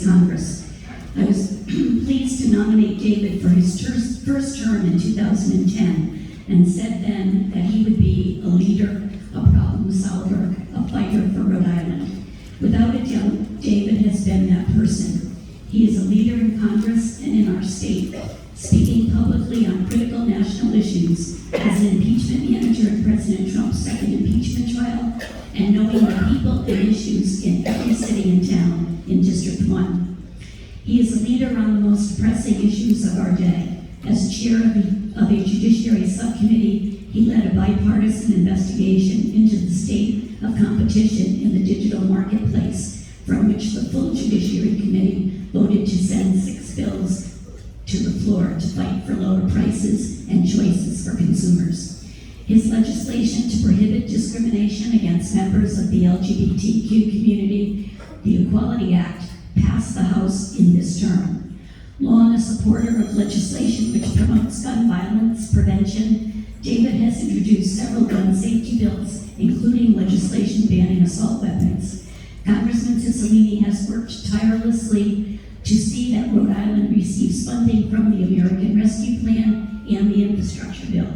Congress. I was pleased to nominate David for his first term in 2010 and said then that he would be a leader, a problem solver, a fighter for Rhode Island. Without a doubt, David has been that person. He is a leader in Congress and in our state, speaking publicly on critical national issues as an impeachment manager in President Trump's second impeachment trial, and knowing the people and issues in every city and town in District 1. He is a leader on the most pressing issues of our day. As chair of a judiciary subcommittee, he led a bipartisan investigation into the state of competition in the digital marketplace, from which the full Judiciary Committee voted to send 6 bills to the floor to fight for lower prices and choices for consumers. His legislation to prohibit discrimination against members of the LGBTQ community, the Equality Act, passed the House in this term. Long a supporter of legislation which promotes gun violence prevention, David has introduced several gun safety bills, including legislation banning assault weapons. Congressman Cicilline has worked tirelessly to see that Rhode Island receives funding from the American Rescue Plan and the Infrastructure Bill.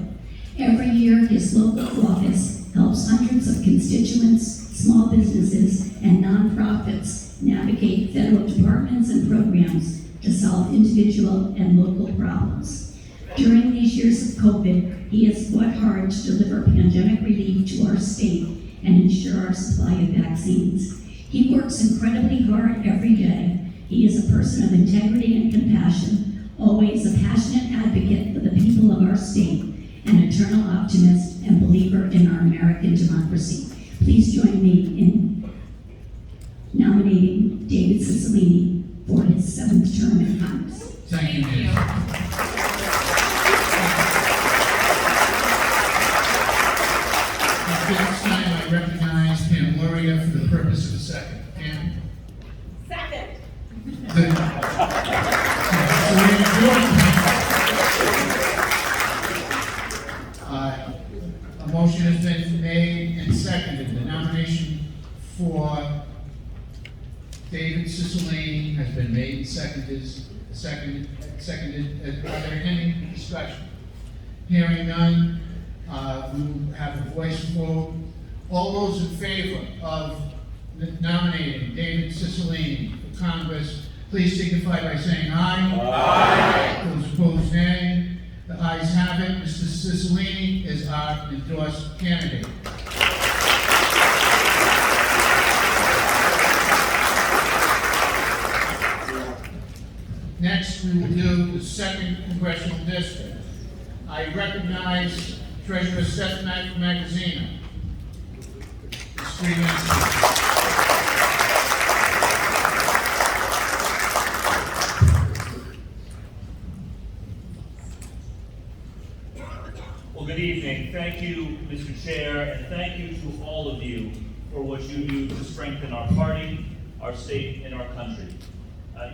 Every year, his local office helps hundreds of constituents, small businesses, and nonprofits navigate federal departments and programs to solve individual and local problems. During these years of COVID, he has fought hard to deliver pandemic relief to our state and ensure our supply of vaccines. He works incredibly hard every day. He is a person of integrity and compassion, always a passionate advocate for the people of our state, an eternal optimist and believer in our American democracy. Please join me in nominating David Cicilline for his 7th term in Congress. Thank you, Ms. At this time, I recognize Pam Luria for the purpose of a second. Pam? Second. A motion has been made and seconded. The nomination for David Cicilline has been made and seconded. Are there any discussion? Hearing none, we will have a voice vote. All those in favor of nominating David Cicilline for Congress, please signify by saying aye. Aye. Those opposed, nay. The ayes have it. Mr. Cicilline is our endorsed candidate. Next, we will do the 2nd Congressional District. I recognize Treasurer Seth Magaziner. It's 3 minutes. Well, good evening. Thank you, Mr. Chair, and thank you to all of you for what you do to strengthen our party, our state, and our country.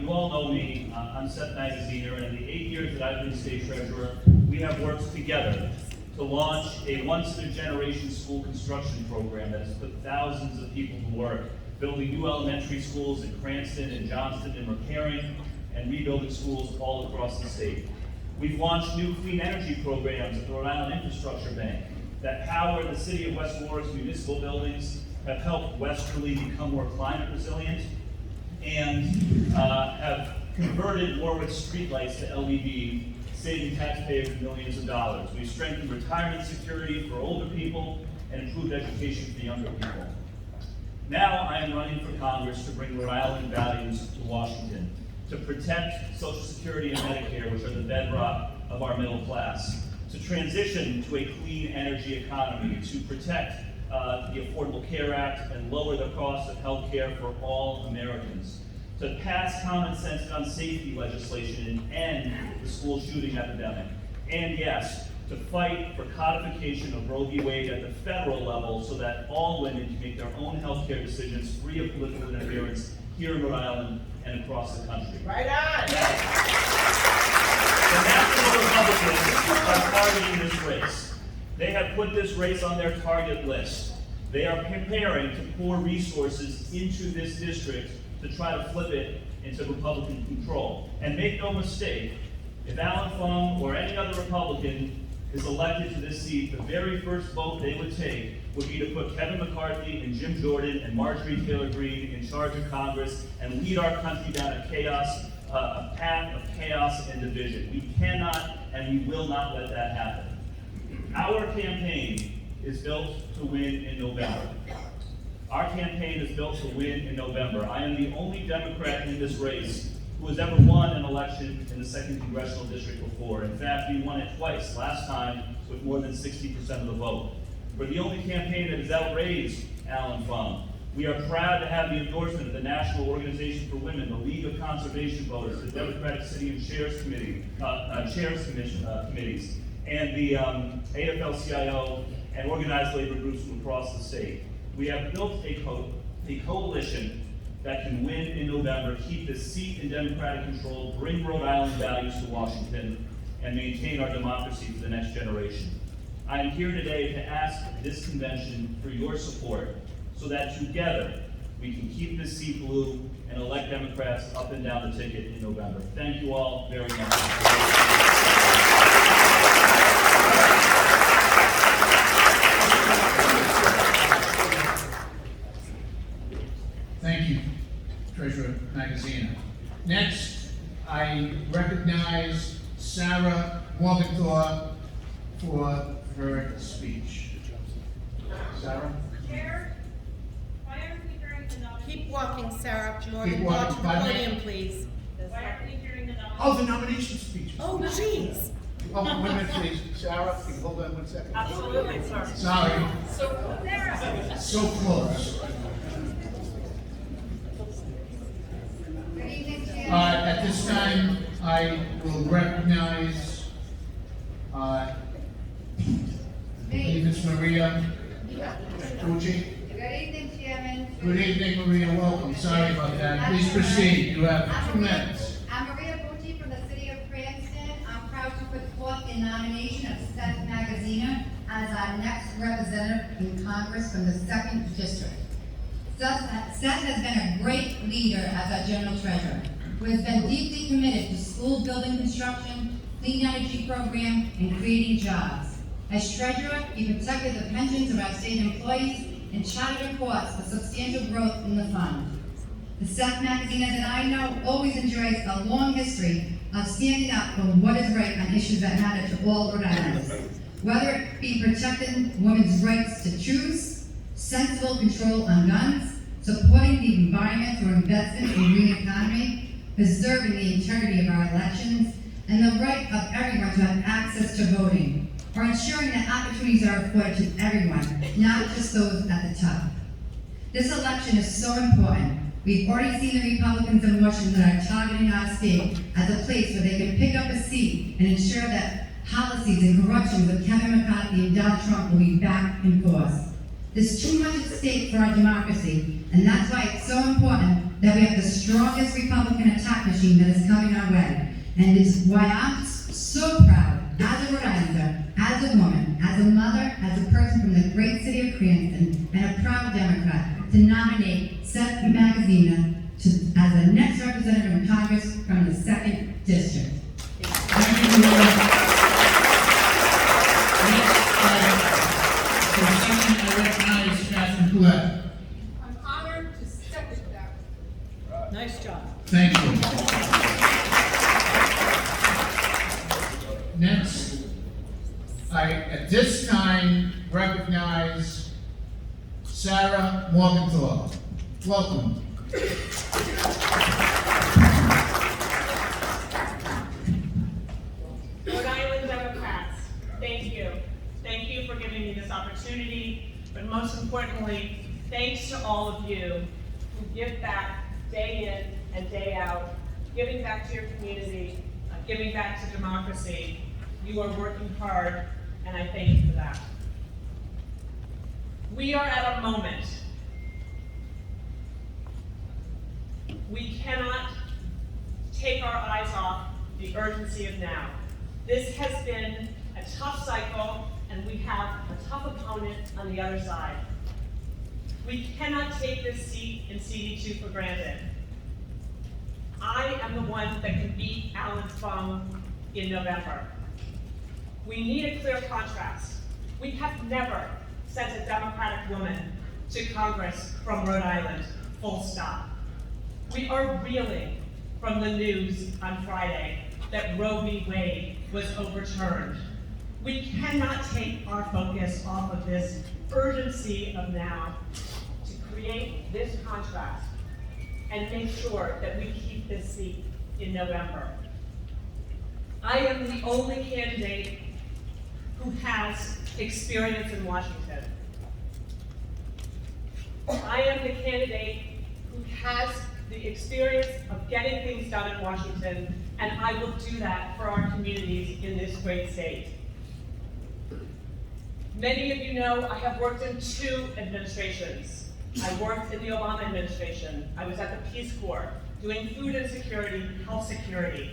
You all know me. I'm Seth Magaziner, and in the 8 years that I've been state treasurer, we have worked together to launch a once-in-a-generation school construction program that has put thousands of people to work, building new elementary schools in Cranston and Johnston and Riparian, and rebuilding schools all across the state. We've launched new clean energy programs at the Rhode Island Infrastructure Bank that power the city of West Warwick's municipal buildings, have helped Westerly become more climate resilient, and have converted Warwick's streetlights to LED, saving taxpayers millions of dollars. We've strengthened retirement security for older people and improved education for younger people. Now I am running for Congress to bring Rhode Island values to Washington, to protect Social Security and Medicare, which are the bedrock of our middle class, to transition to a clean energy economy, to protect the Affordable Care Act and lower the cost of health care for all Americans, to pass common sense gun safety legislation and end the school shooting epidemic, and yes, to fight for codification of Roe v. Wade at the federal level so that all women can make their own health care decisions free of political interference here in Rhode Island and across the country. Right on. The National Republicans are targeting this race. They have put this race on their target list. They are preparing to pour resources into this district to try to flip it into Republican control. And make no mistake, if Alan Fung or any other Republican is elected to this seat, the very first vote they would take would be to put Kevin McCarthy and Jim Jordan and Marjorie Taylor Greene in charge of Congress and lead our country down a path of chaos and division. We cannot and we will not let that happen. Our campaign is built to win in November. Our campaign is built to win in November. I am the only Democrat in this race who has ever won an election in the 2nd Congressional District before. In fact, we won it twice, last time with more than 60% of the vote. We're the only campaign that has outraised Alan Fung. We are proud to have the endorsement of the National Organization for Women, the League of Conservation Voters, the Democratic City and Chairs Committees, and the AFL-CIO and organized labor groups from across the state. We have built a coalition that can win in November, keep the seat in Democratic control, bring Rhode Island values to Washington, and maintain our democracy for the next generation. I am here today to ask this convention for your support so that together we can keep this seat blue and elect Democrats up and down the ticket in November. Thank you all very much. Thank you, Treasurer Magaziner. Next, I recognize Sarah Morgenthau for her speech. Sarah? Chair, why aren't we hearing the nomination? Keep walking, Sarah. Keep Morgan, walking. walk to the Pardon me? podium, please. Why aren't we hearing the nomination? Oh, the nomination speech. Oh, jeez. Oh, wait a minute, please. Sarah, can you hold on 1 second? Absolutely, sir. Sorry, So, Sarah. so close. Good evening, Chair. At this time, I will recognize Davis Maria Pucci. Good evening, Chairman. Good evening, Maria, welcome. Sorry about that. Please proceed. You have 2 minutes. I'm Maria Bucci from the city of Cranston. I'm proud to put forth the nomination of Seth Magaziner as our next representative in Congress from the 2nd District. Seth has been a great leader as our general treasurer, who has been deeply committed to school building construction, clean energy program, and creating jobs. As treasurer, he protected the pensions of our state employees and chartered a course for substantial growth in the fund. The Seth Magaziner that I know always enjoys a long history of standing up for what is right on issues that matter to all Rhode Islanders. Whether it be protecting women's rights to choose, sensible control on guns, supporting the environment through investment in the green economy, preserving the integrity of our elections, and the right of everyone to have access to voting, or ensuring that opportunities are afforded to everyone, not just those at the top. This election is so important. We've already seen the Republicans in Washington that are targeting our state as a place where they can pick up a seat and ensure that policies and corruption with Kevin McCarthy and Donald Trump will be back in force. There's too much at stake for our democracy, and that's why it's so important that we have the strongest Republican attack machine that is coming our way. And it's why I'm so proud, as a Rhode Islander, as a woman, as a mother, as a person from the great city of Cranston, and a proud Democrat, to nominate Seth Magaziner as the next representative in Congress from the 2nd District. Thank you, Maria. Next, I recognize Catherine Collette. I'm honored to second that. Nice job. Thank you. Next, I, at this time, recognize Sarah Morgenthau. Welcome. Rhode Island Democrats, thank you. Thank you for giving me this opportunity, but most importantly, thanks to all of you who give back day in and day out, giving back to your community, giving back to democracy. You are working hard, and I thank you for that. We are at a moment. We cannot take our eyes off the urgency of now. This has been a tough cycle, and we have a tough opponent on the other side. We cannot take this seat in CD2 for granted. am the one that can beat Alan Fung in November. We need a clear contrast. We have never sent a Democratic woman to Congress from Rhode Island, full stop. We are reeling from the news on Friday that Roe v. Wade was overturned. We cannot take our focus off of this urgency of now to create this contrast and make sure that we keep this seat in November. I am the only candidate who has experience in Washington. I am the candidate who has the experience of getting things done in Washington, and I will do that for our communities in this great state. Many of you know I have worked in 2 administrations. I worked in the Obama administration. I was at the Peace Corps doing food insecurity, health security.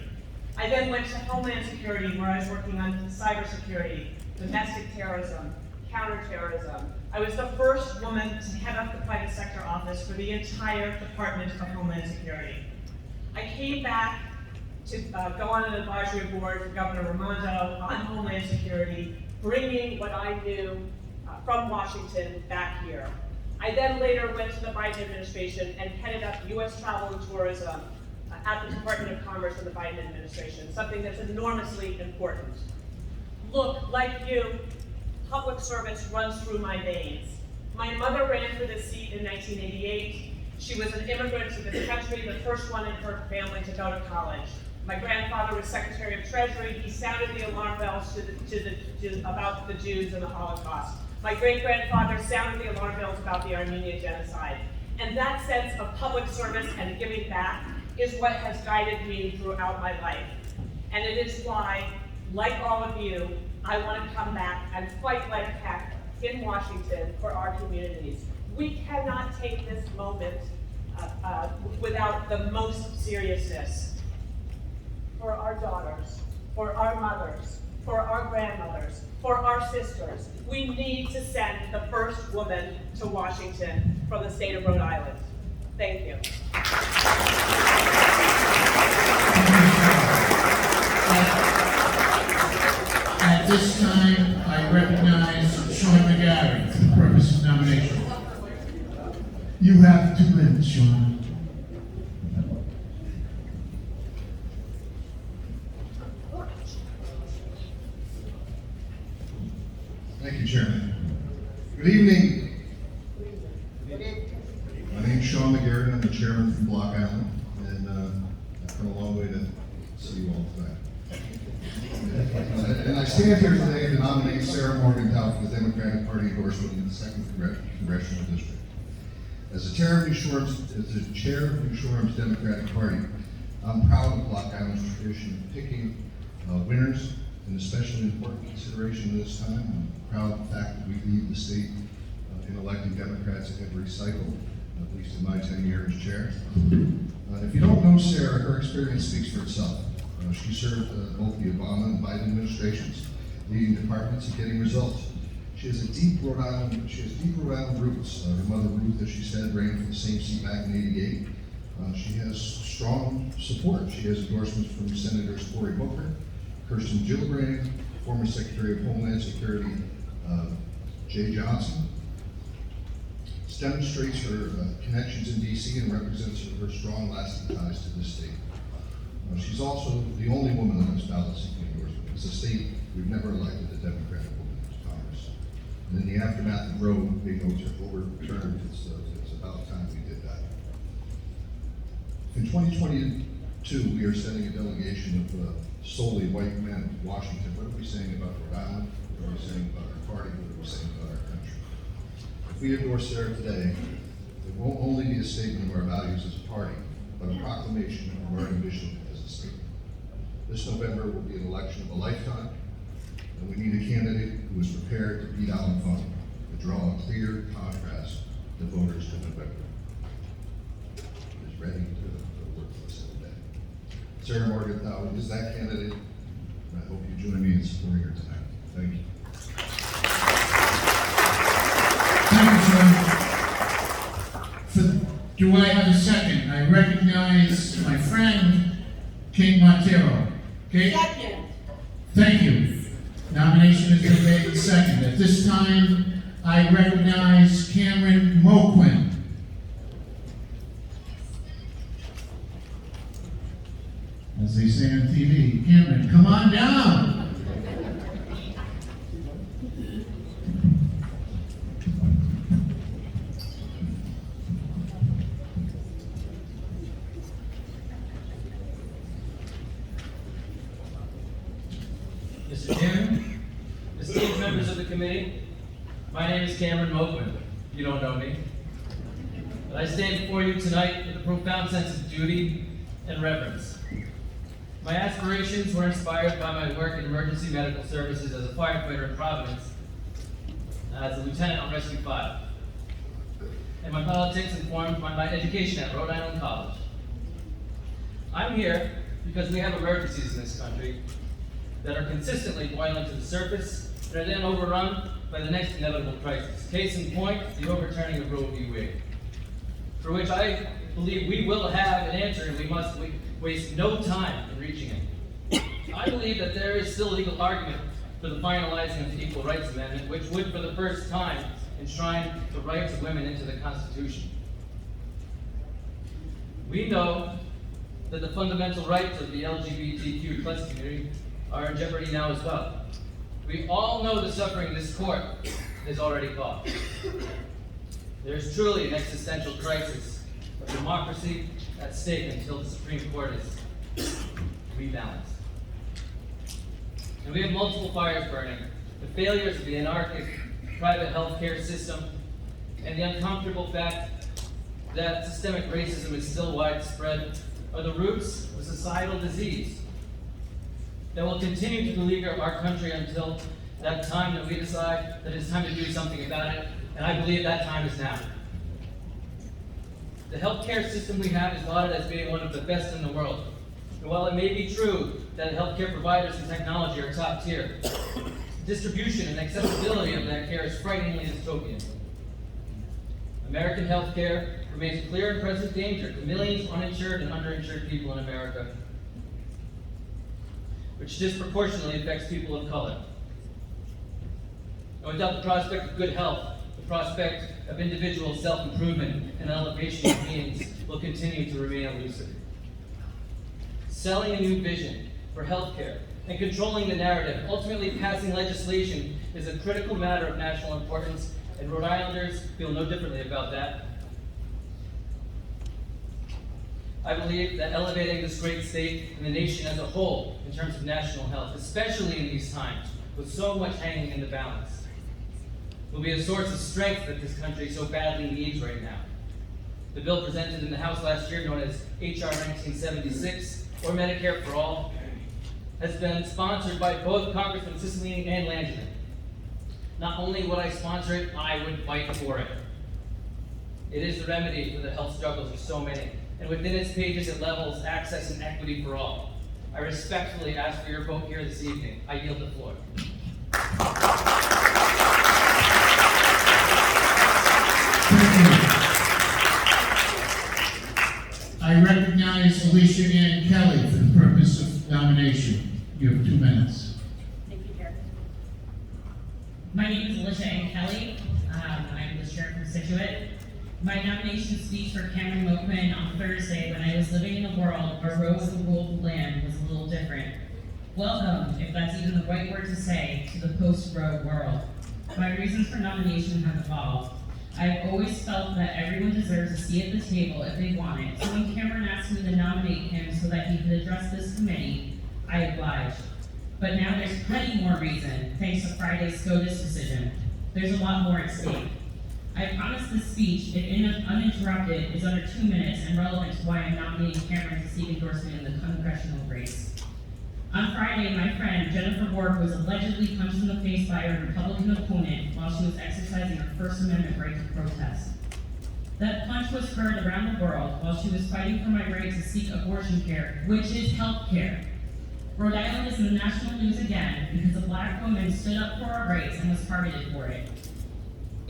I then went to Homeland Security where I was working on cybersecurity, domestic terrorism, counterterrorism. I was the first woman to head up the private sector office for the entire Department of Homeland Security. I came back to go on an advisory board for Governor Raimondo on Homeland Security, bringing what I knew from Washington back here. I then later went to the Biden administration and headed up U.S. travel and tourism at the Department of Commerce in the Biden administration, something that's enormously important. Look, like you, public service runs through my veins. My mother ran for this seat in 1988. She was an immigrant to this country, the first one in her family to go to college. My grandfather was Secretary of Treasury. He sounded the alarm bells about the Jews and the Holocaust. My great-grandfather sounded the alarm bells about the Armenian genocide. And that sense of public service and giving back is what has guided me throughout my life. And it is why, like all of you, I want to come back and fight like heck in Washington for our communities. We cannot take this moment without the most seriousness. For our daughters, for our mothers, for our grandmothers, for our sisters, we need to send the first woman to Washington from the state of Rhode Island. Thank you. At this time, I recognize Sean McGarry for the purpose of nomination. You have 2 minutes, Sean. Thank you, Chairman. Good evening. My name's Sean McGarry. I'm the chairman from Block Island, and I've come a long way to see you all tonight. And I stand here today to nominate Sarah Morgenthau for the Democratic Party endorsement in the 2nd Congressional District. As the chair of New Shoreham's Democratic Party, I'm proud of Block Island's tradition of picking winners, an especially important consideration this time. I'm proud of the fact that we lead the state in electing Democrats at every cycle, at least in my 10 years as chair. If you don't know Sarah, her experience speaks for itself. She served both the Obama and Biden administrations, leading departments and getting results. She has deep Rhode Island roots. Her mother Ruth, as she said, ran for the same seat back in '88. She has strong support. She has endorsements from Senators Cory Booker, Kirsten Gillibrand, former Secretary of Homeland Security Jay Johnson. This demonstrates her connections in D.C. and represents her strong, lasting ties to this state. She's also the only woman on this ballot seeking endorsement. As a state, we've never elected a Democratic woman to Congress. And in the aftermath of Roe, they votes are overturned. It's about time we did that. In 2022, we are sending a delegation of solely white men to Washington. What are we saying about Rhode Island? What are we saying about our party? What are we saying about our country? If we endorse Sarah today, it won't only be a statement of our values as a party, but a proclamation of our ambition as a state. This November will be an election of a lifetime, and we need a candidate who is prepared to beat Alan Fung, to draw a clear contrast to voters in November. Is ready to work for us every day. Sarah Morgenthau is that candidate, and I hope you join me in supporting her tonight. Thank you. Thank you, Sean. Do I have a second? I recognize my friend, King Montero. Kate? Second. Thank you. Nomination has been made and seconded. At this time, I recognize Cameron Moquin. As they say on TV, Cameron, come on down. Mr. Chairman, esteemed members of the committee, my name is Cameron Moquin. You don't know me. But I stand before you tonight with a profound sense of duty and reverence. My aspirations were inspired by my work in emergency medical services as a firefighter in Providence, as a lieutenant on Rescue 5. And my politics informed my education at Rhode Island College. I'm here because we have emergencies in this country that are consistently boiling to the surface and are then overrun by the next inevitable crisis. Case in point, the overturning of Roe v. Wade, for which I believe we will have an answer and we must waste no time in reaching it. I believe that there is still legal argument for the finalizing of the Equal Rights Amendment, which would for the first time enshrine the rights of women into the Constitution. We know that the fundamental rights of the LGBTQ+ community are in jeopardy now as well. We all know the suffering this court has already caused. There is truly an existential crisis of democracy at stake until the Supreme Court is rebalanced. And we have multiple fires burning. The failures of the anarchic private healthcare system and the uncomfortable fact that systemic racism is still widespread are the roots of societal disease that will continue to beleaguer our country until that time that we decide that it's time to do something about it, and I believe that time is now. The healthcare system we have is lauded as being one of the best in the world. And while it may be true that healthcare providers and technology are top tier, distribution and accessibility of that care is frighteningly dystopian. American healthcare remains a clear and present danger to millions of uninsured and underinsured people in America, which disproportionately affects people of color. And without the prospect of good health, the prospect of individual self-improvement and elevation of beings will continue to remain elusive. Selling a new vision for healthcare and controlling the narrative, ultimately passing legislation, is a critical matter of national importance, and Rhode Islanders feel no differently about that. I believe that elevating this great state and the nation as a whole in terms of national health, especially in these times with so much hanging in the balance, will be a source of strength that this country so badly needs right now. The bill presented in the House last year, known as H.R. 1976, or Medicare for All, has been sponsored by both Congressman Cicilline and Langevin. Not only would I sponsor it, I would fight for it. It is the remedy for the health struggles of so many, and within its pages it levels access and equity for all. I respectfully ask for your vote here this evening. I yield the floor. I recognize Alicia Ann Kelly for the purpose of nomination. You have 2 minutes. Thank you, Chair. My name is Alicia Ann Kelly. I'm the Sheriff from Situate. My nomination speech for Cameron Moquin on Thursday, when I was living in a world where Roe was the rule of the land, was a little different. Welcome, if that's even the right word to say, to the post-Roe world. My reasons for nomination have evolved. I've always felt that everyone deserves a seat at the table if they want it, so when Cameron asked me to nominate him so that he could address this committee, I obliged. But now there's plenty more reason, thanks to Friday's SCOTUS decision. There's a lot more at stake. I promise this speech, if uninterrupted, is under 2 minutes and relevant to why I'm nominating Cameron to seek endorsement in the congressional race. On Friday, my friend Jennifer Ward was allegedly punched in the face by her Republican opponent while she was exercising her First Amendment right to protest. That punch was heard around the world while she was fighting for my right to seek abortion care, which is health care. Rhode Island is in the national news again because a black woman stood up for our rights and was targeted for it.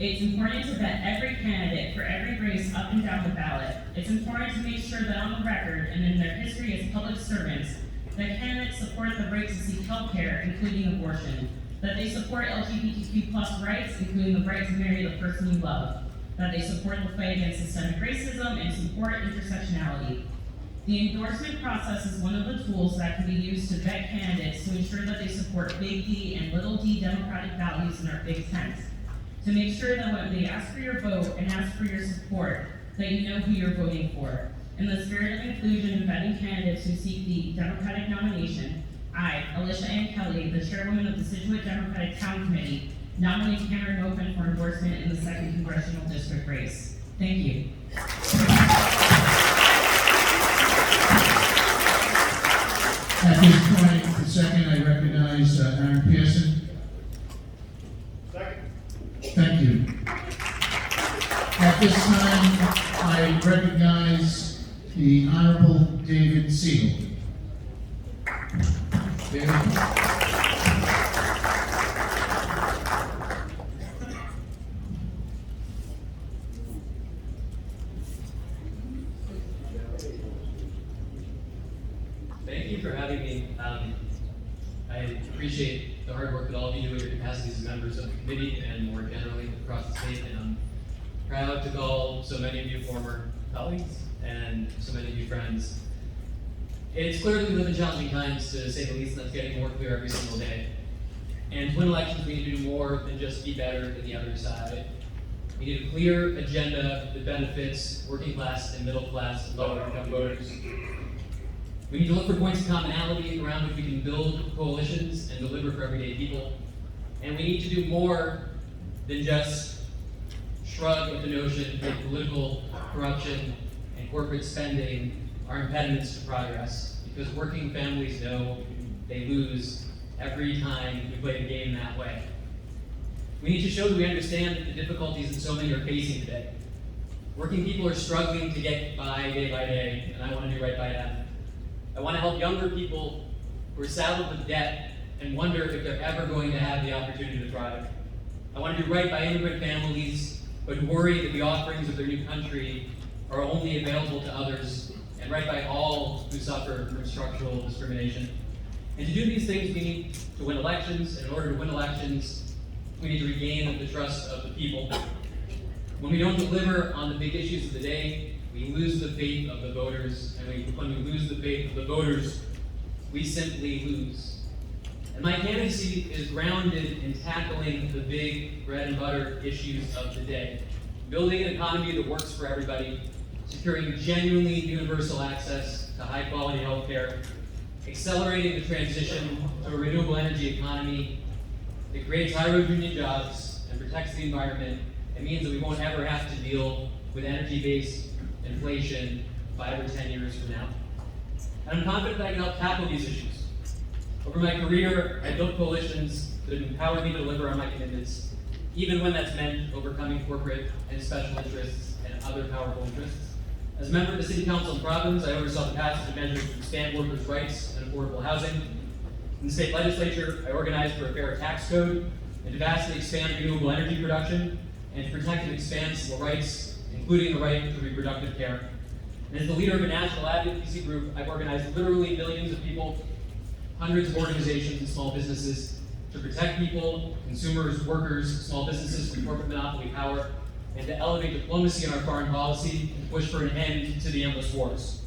It's important to vet every candidate for every race up and down the ballot. It's important to make sure that on the record and in their history as public servants, that candidates support the right to seek health care, including abortion, that they support LGBTQ+ rights, including the right to marry the person you love, that they support the fight against systemic racism and support intersectionality. The endorsement process is one of the tools that can be used to vet candidates to ensure that they support big D and little d democratic values in our big tent. To make sure that when they ask for your vote and ask for your support, that you know who you're voting for. In the spirit of inclusion and vetting candidates who seek the Democratic nomination, I, Alicia Ann Kelly, the chairwoman of the Situate Democratic Town Committee, nominate Cameron Mopen for endorsement in the 2nd Congressional District race. Thank you. At this point, for second, I recognize Aaron Pearson. Thank you. At this time, I recognize the Honorable David Siegel. David? Thank you for having me. I appreciate the hard work that all of you do in your capacities as members of the committee and more generally across the state. And I'm proud to call so many of you former colleagues and so many of you friends. It's clear that we live in challenging times, to say the least, and that's getting more clear every single day. And to win elections, we need to do more than just be better than the other side. We need a clear agenda that benefits working class and middle class and lower income voters. We need to look for points of commonality around which we can build coalitions and deliver for everyday people. And we need to do more than just shrug at the notion that political corruption and corporate spending are impediments to progress, because working families know they lose every time we play the game that way. We need to show that we understand the difficulties that so many are facing today. Working people are struggling to get by day, and I want to do right by them. I want to help younger people who are saddled with debt and wonder if they're ever going to have the opportunity to thrive. I want to do right by immigrant families, but who worry that the offerings of their new country are only available to others, and right by all who suffer from structural discrimination. And to do these things, we need to win elections, and in order to win elections, we need to regain the trust of the people. When we don't deliver on the big issues of the day, we lose the faith of the voters, and when we lose the faith of the voters, we simply lose. And my candidacy is grounded in tackling the big bread and butter issues of the day. Building an economy that works for everybody, securing genuinely universal access to high quality health care, accelerating the transition to a renewable energy economy that creates high-road union jobs and protects the environment. It means that we won't ever have to deal with energy-based inflation 5 or 10 years from now. And I'm confident that I can help tackle these issues. Over my career, I built coalitions that have empowered me to deliver on my commitments, even when that's meant overcoming corporate and special interests and other powerful interests. As a member of the City Council in Providence, I oversaw the passage of measures to expand workers' rights and affordable housing. In the state legislature, I organized for a fair tax code and to vastly expand renewable energy production and to protect and expand civil rights, including the right to reproductive care. And as the leader of a national advocacy group, I've organized literally millions of people, hundreds of organizations and small businesses to protect people, consumers, workers, small businesses from corporate monopoly power, and to elevate diplomacy in our foreign policy and push for an end to the endless wars.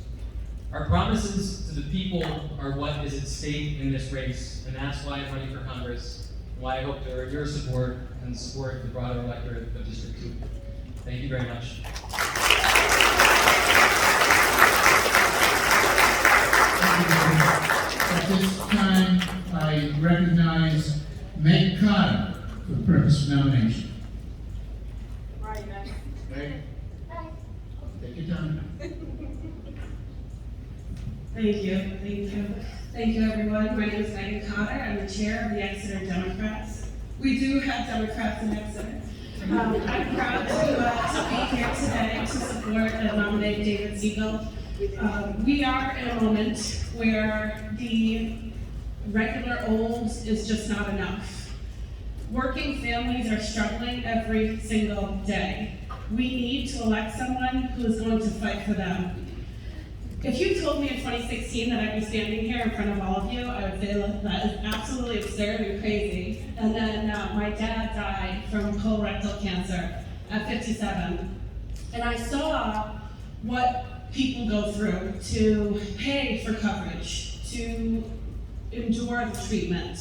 Our promises to the people are what is at stake in this race, and that's why I'm running for Congress, and why I hope to earn your support and support the broader electorate of District 2. Thank you very much. At this time, I recognize Meg Carter for the purpose of nomination. Right, Meg. Meg? Take your time. Thank you. Thank you, everyone. My name is Megan Cotter. I'm the chair of the Exeter Democrats. We do have Democrats in Exeter. I'm proud to be here today to support and nominate David Siegel. We are in a moment where the regular old is just not enough. Working families are struggling every single day. We need to elect someone who is going to fight for them. If you told me in 2016 that I'd be standing here in front of all of you, I would say that is absolutely absurd and crazy. And then my dad died from colorectal cancer at 57. And I saw what people go through to pay for coverage, to endure the treatment.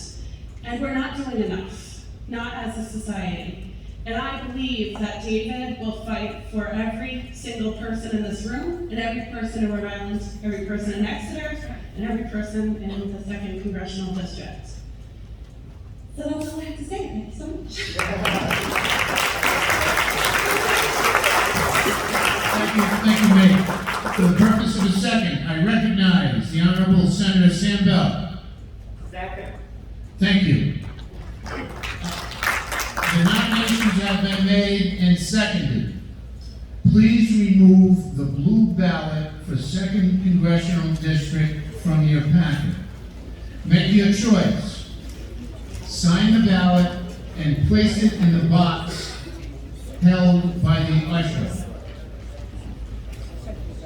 And we're not doing enough, not as a society. And I believe that David will fight for every single person in this room, and every person in Rhode Island, every person in Exeter, and every person in the 2nd Congressional District. So that's all I have to say. Thank you so much. Thank you, May. For the purpose of a second, I recognize the Honorable Senator Sam Bell. Second. Thank you. The nominations have been made and seconded. Please remove the blue ballot for 2nd Congressional District from your packet. Make your choice. Sign the ballot and place it in the box held by the usher.